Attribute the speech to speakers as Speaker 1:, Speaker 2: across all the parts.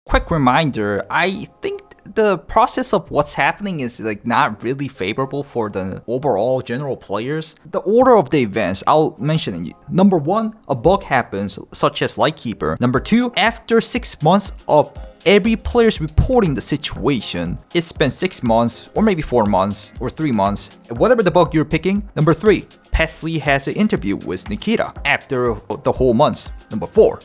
Speaker 1: quick reminder, I think the process of what's happening is like not really favorable for the overall general players. The order of the events, I'll mention it. Number 1, a bug happens, such as Lightkeeper. Number 2, after 6 months of every player's reporting the situation, it's been 6 months, or maybe 4 months, or 3 months, whatever the bug you're picking. Number 3, Pesley has an interview with Nikita after the whole month. Number 4,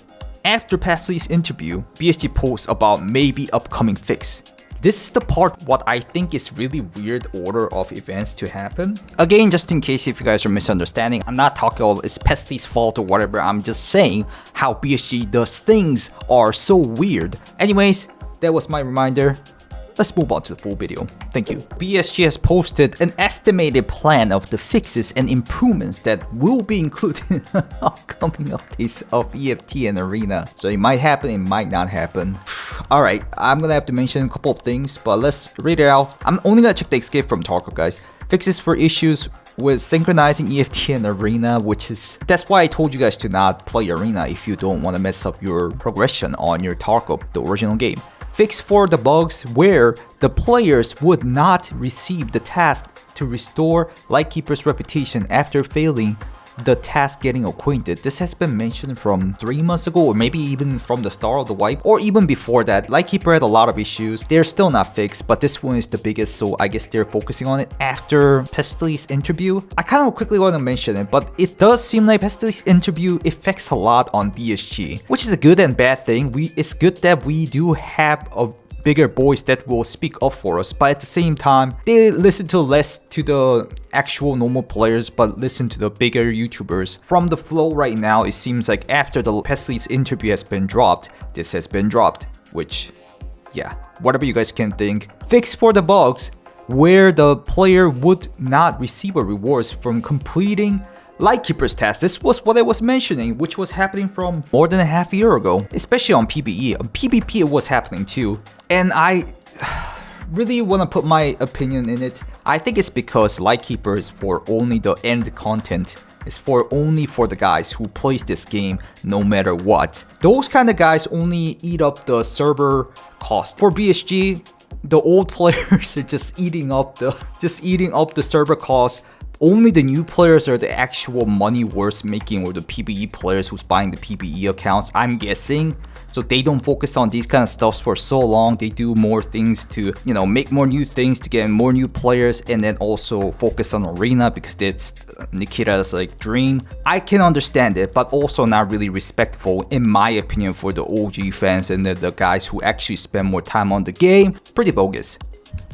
Speaker 1: after Pesley's interview, BSG posts about maybe upcoming fix. This is the part what I think is really weird order of events to happen. Again, just in case if you guys are misunderstanding, I'm not talking about it's Pesley's fault or whatever. I'm just saying how BSG does things are so weird. Anyways, that was my reminder. Let's move on to the full video. Thank you. BSG has posted an estimated plan of the fixes and improvements that will be included in upcoming updates of EFT and Arena. So it might happen, it might not happen. Alright, I'm gonna have to mention a couple of things, but let's read it out. I'm only gonna check the escape from Tarkov, guys. Fixes for issues with synchronizing EFT and Arena, that's why I told you guys to not play Arena if you don't want to mess up your progression on your Tarkov, the original game. Fix for the bugs where the players would not receive the task to restore Lightkeeper's reputation after failing the task getting acquainted. This has been mentioned from 3 months ago, or maybe even from the start of the wipe, or even before that. Lightkeeper had a lot of issues. They're still not fixed, but this one is the biggest, so I guess they're focusing on it. After Pesley's interview, I kind of quickly want to mention it, but it does seem like Pesley's interview affects a lot on BSG, which is a good and bad thing. It's good that we do have a bigger boys that will speak up for us, but at the same time, they listen to less to the actual normal players, but listen to the bigger YouTubers. From the flow right now, it seems like after the Pesley's interview has been dropped, this has been dropped, which, yeah, whatever you guys can think. Fix for the bugs where the player would not receive a rewards from completing Lightkeeper's task. This was what I was mentioning, which was happening from more than a half a year ago, especially on PvE. On PvP it was happening too, and I really want to put my opinion in it. I think it's because Lightkeeper is for only the end content. It's only for the guys who plays this game no matter what. Those kind of guys only eat up the server cost. For BSG, the old players are just eating up the server cost. Only the new players are the actual money worth making, or the PvE players who's buying the PvE accounts, I'm guessing. So they don't focus on these kind of stuff for so long. They do more things to, you know, make more new things to get more new players, and then also focus on Arena because that's Nikita's like dream. I can understand it, but also not really respectful in my opinion for the OG fans and the guys who actually spend more time on the game. Pretty bogus.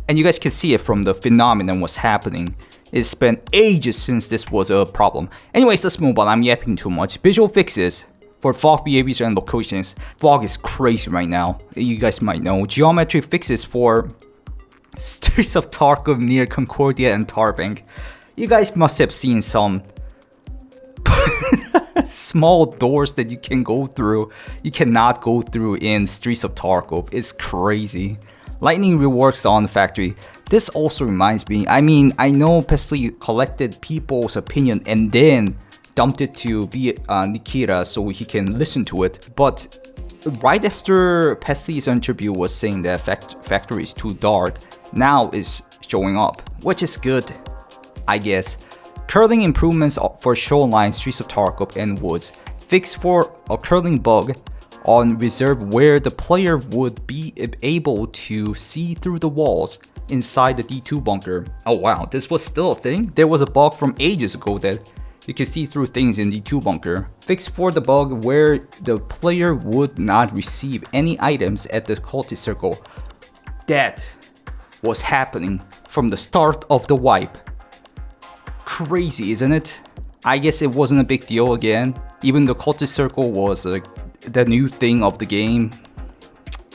Speaker 1: And you guys can see it from the phenomenon what's happening. It's been ages since this was a problem. Anyways, let's move on. I'm yapping too much. Visual fixes for fog behaviors and locations. Fog is crazy right now. You guys might know. Geometry fixes for Streets of Tarkov near Concordia and Tarbank. You guys must have seen some small doors that you can go through. You cannot go through in Streets of Tarkov. It's crazy. Lightning reworks on the factory. This also reminds me, I mean, I know Pesley collected people's opinion and then dumped it to Nikita so he can listen to it. But right after Pesley's interview was saying that factory is too dark, now is showing up, which is good, I guess. Curling improvements for shoreline, Streets of Tarkov, and woods. Fix for a curling bug on reserve where the player would be able to see through the walls inside the D2 bunker. Oh wow, this was still a thing? There was a bug from ages ago that you can see through things in D2 bunker. Fix for the bug where the player would not receive any items at the cultist circle. That was happening from the start of the wipe. Crazy, isn't it? I guess it wasn't a big deal again. Even the cultist circle was the new thing of the game.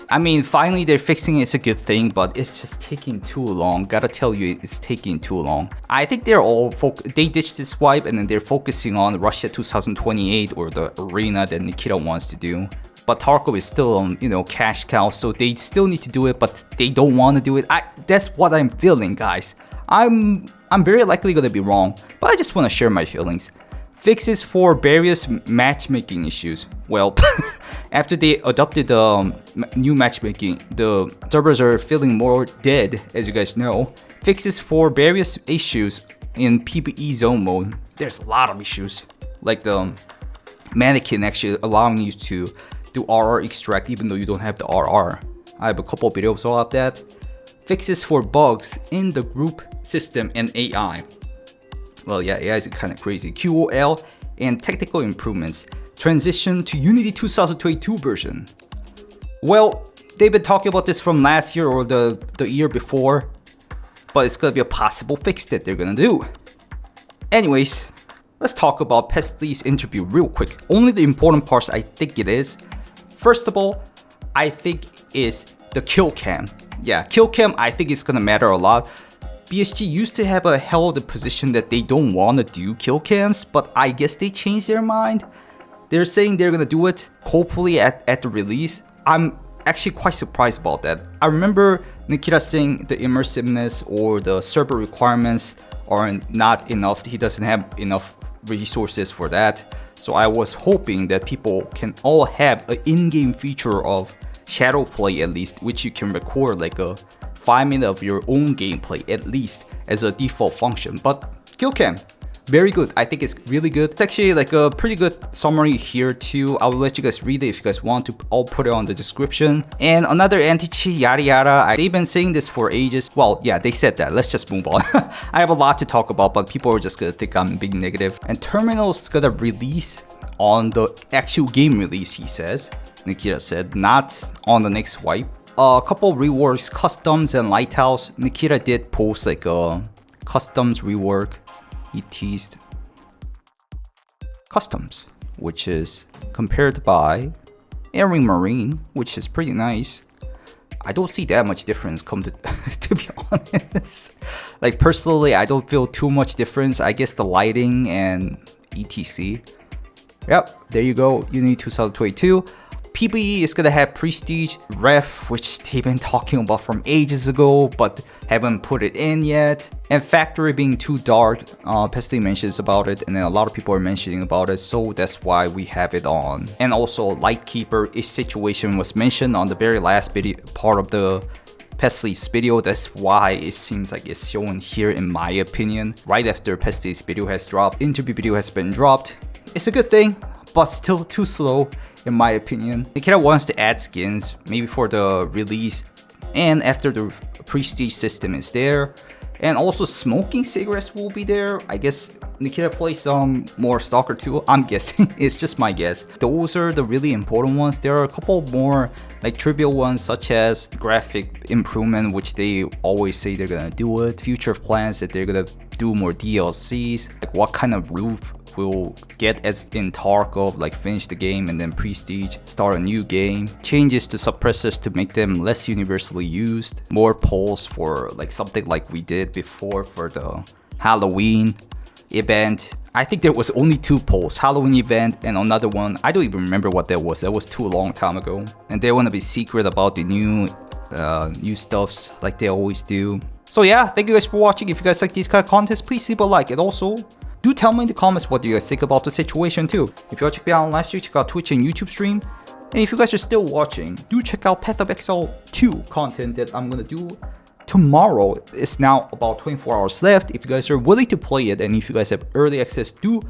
Speaker 1: I mean, finally they're fixing it, it's a good thing, but it's just taking too long. Gotta tell you, it's taking too long. I think they're all they ditched this wipe and then they're focusing on Russia 2028 or the arena that Nikita wants to do. But Tarkov is still you know, cash cow, so they still need to do it, but they don't want to do it. That's what I'm feeling, guys. I'm very likely gonna be wrong, but I just want to share my feelings. Fixes for various matchmaking issues. Well, after they adopted the new matchmaking, the servers are feeling more dead, as you guys know. Fixes for various issues in PvE zone mode. There's a lot of issues, like the mannequin actually allowing you to do RR extract even though you don't have the RR. I have a couple of videos about that. Fixes for bugs in the group system and AI. Well, yeah, AI is kind of crazy. QoL and technical improvements. Transition to Unity 2022 version. Well, they've been talking about this from last year or the year before, but it's gonna be a possible fix that they're gonna do. Anyways, let's talk about Pestly's interview real quick. Only the important parts I think it is. First of all, I think is the kill cam. Yeah, kill cam I think is gonna matter a lot. BSG used to have a held the position that they don't want to do kill cams, but I guess they changed their mind. They're saying they're gonna do it, hopefully at the release. I'm actually quite surprised about that. I remember Nikita saying the immersiveness or the server requirements are not enough. He doesn't have enough resources for that. So I was hoping that people can all have an in-game feature of shadow play at least, which you can record like a 5 minutes of your own gameplay at least as a default function. But kill cam, very good. I think it's really good. It's actually like a pretty good summary here too. I will let you guys read it if you guys want to. I'll put it on the description. And another anti-cheat, yada yada. They've been saying this for ages. Well, yeah, they said that. Let's just move on. I have a lot to talk about, but people are just gonna think I'm being negative. And Terminal's gonna release on the actual game release, he says. Nikita said, not on the next wipe. A couple reworks, customs and lighthouse. Nikita did post like a customs rework. He teased customs, which is compared by Airing Marine, which is pretty nice. I don't see that much difference come to be honest. Like personally, I don't feel too much difference. I guess the lighting and etc. Yep, there you go. Unity 2022. PvE is gonna have Prestige, Ref, which they've been talking about from ages ago, but haven't put it in yet. And Factory being too dark, Pestly mentions about it, and then a lot of people are mentioning about it, so that's why we have it on. And also Lightkeeper situation was mentioned on the very last video, part of the Pestly's video. That's why it seems like it's shown here in my opinion. Right after Pestly's video has dropped, interview video has been dropped. It's a good thing, but still too slow in my opinion. Nikita wants to add skins, maybe for the release and after the prestige system is there. And also smoking cigarettes will be there. I guess Nikita plays some more Stalker 2. I'm guessing, it's just my guess. Those are the really important ones. There are a couple more like trivial ones such as graphic improvement, which they always say they're gonna do it. Future plans that they're gonna do more DLCs. Like what kind of roof we'll get as in Tarkov, like finish the game and then prestige, start a new game. Changes to suppressors to make them less universally used. More polls for like something like we did before for the Halloween event. I think there was only 2 polls, Halloween event and another one. I don't even remember what that was. That was too long time ago. And they want to be secret about the new stuffs like they always do. So yeah, thank you guys for watching. If you guys like these kind of contents, please leave a like, and also do tell me in the comments what do you guys think about the situation too. If you want to check me out on live stream, check out Twitch and YouTube stream. And if you guys are still watching, do check out Path of Exile 2 content that I'm gonna do tomorrow. It's now about 24 hours left. If you guys are willing to play it, and if you guys have early access, do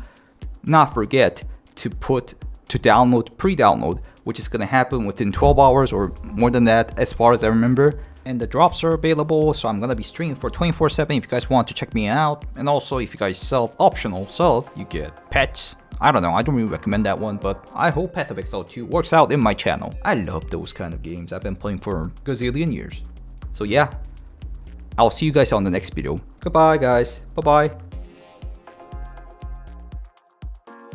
Speaker 1: not forget to download, pre-download, which is gonna happen within 12 hours or more than that as far as I remember. And the drops are available, so I'm gonna be streaming for 24/7 if you guys want to check me out. And also if you guys optional sub, you get pets. I don't know, I don't really recommend that one, but I hope Path of Exile 2 works out in my channel. I love those kind of games. I've been playing for a gazillion years. So yeah, I'll see you guys on the next video. Goodbye guys, bye bye.